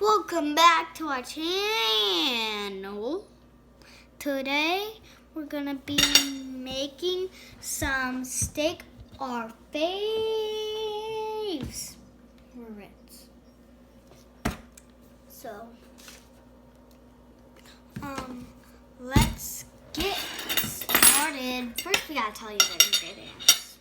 Welcome back to our channel. Today we're gonna be making some steak, our faves. So, let's get started. First, we gotta tell you the ingredients.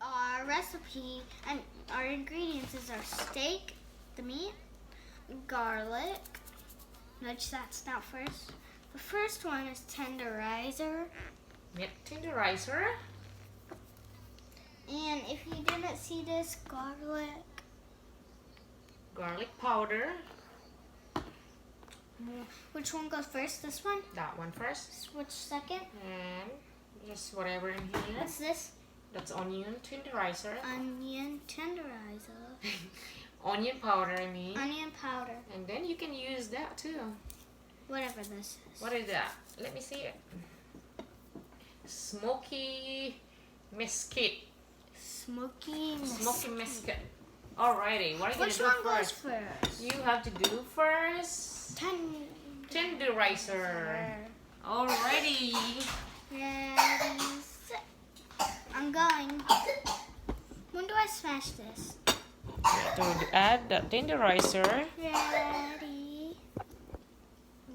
Our recipe and our ingredients is our steak, the meat, garlic, which that's not first. The first one is tenderizer. Meat tenderizer. And if you didn't see this, Garlic powder. Which one goes first? This one? That one first. Which second? And just whatever in here. What's this? That's onion tenderizer. Onion tenderizer. Onion powder, I mean. Onion powder. And then you can use that too. Whatever this is. What is that? Let me see it. Smoky mesquite. Smoky Mesquite. Alrighty, what are you Which gonna one do goes first? first? You have to do first tenderizer. Alrighty. Ready, set. I'm going. When do I smash this? To add the tenderizer. Ready.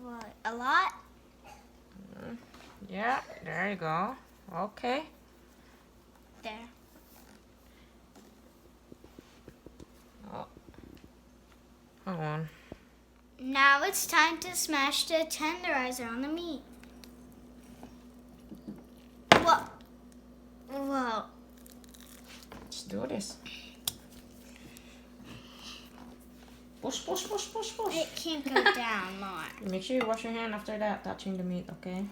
What? A lot? Yeah, there you go. Okay. There. Oh. Hang on. Now it's time to smash the tenderizer on the meat. Whoa. Whoa. Let's do this. Push, push, push, push, push. It can't go down, Mark. Make sure you wash your hand after that, touching the meat, okay?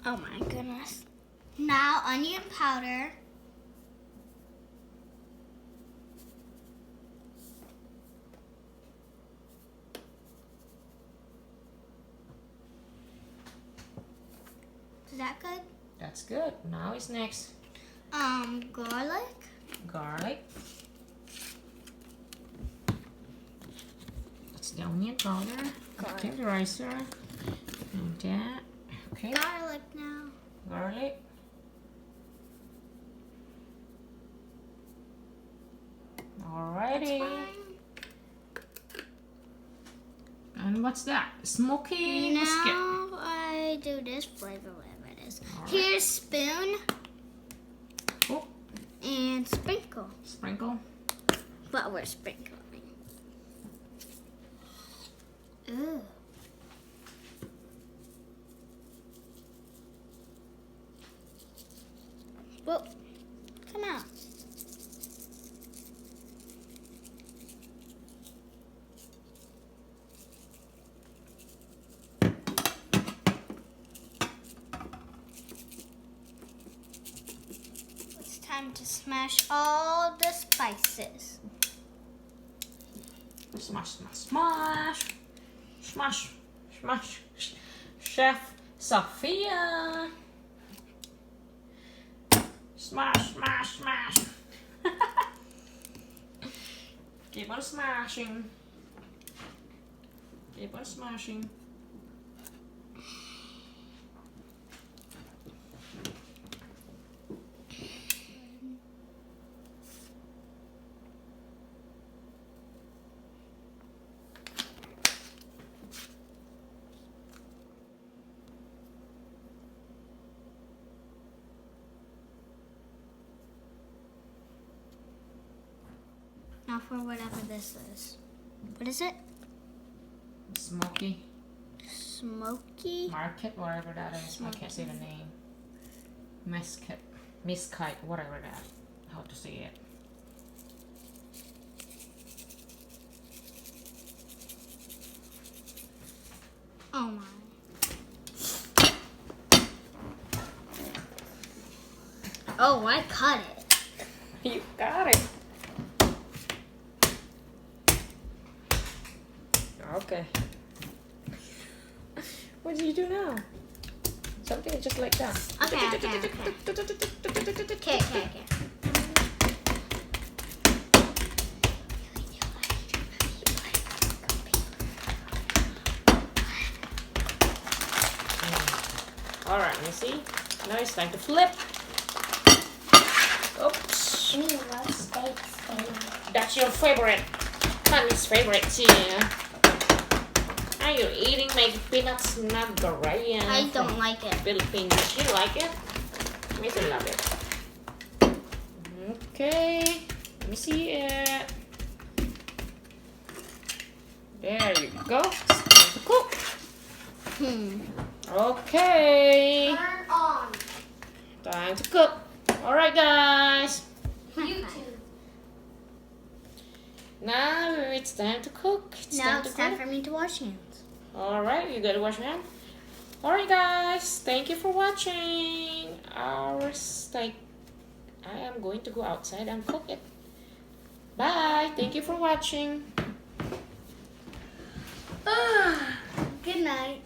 Oh my goodness. Now onion powder. Is that good? That's good. Now it's next. Garlic. Garlic. That's the onion powder. Garlic. Tenderizer. And that. Okay. Garlic now. Garlic. Alrighty. And what's that? Smoky mesquite. Now I do this flavor, whatever it is. All right. Here's spoon Oh, and sprinkle. sprinkle. But we're sprinkling. Ooh. Whoa. Come out. It's time to smash all the spices. Smash, smash, smash. Smash, smash. Chef Sophia. Smash, smash, smash. Keep on smashing. Keep on smashing. Now for whatever this is. What is it? Smoky. Smoky. Market, whatever that is. I can't say the name. Miskite, whatever that. How to say it. Oh my. Oh, I cut it. You got it. Okay. What do you do now? Something just like that. Okay. Alright, let me see. Now it's time to flip. Oops. That's your favorite. Mommy's favorite too. Are you eating my peanuts nagarayan? I don't like it. Philippines. You like it? I still love it. Okay. Let me see it. There you go. It's time to cook. Okay. Turn on. Time to cook. Alright guys. YouTube. Now it's time to cook. Now it's time for me to wash hands. Alright, you gotta wash your hand. Alright guys, thank you for watching our steak. I am going to go outside and cook it. Bye. Thank you for watching. Good night.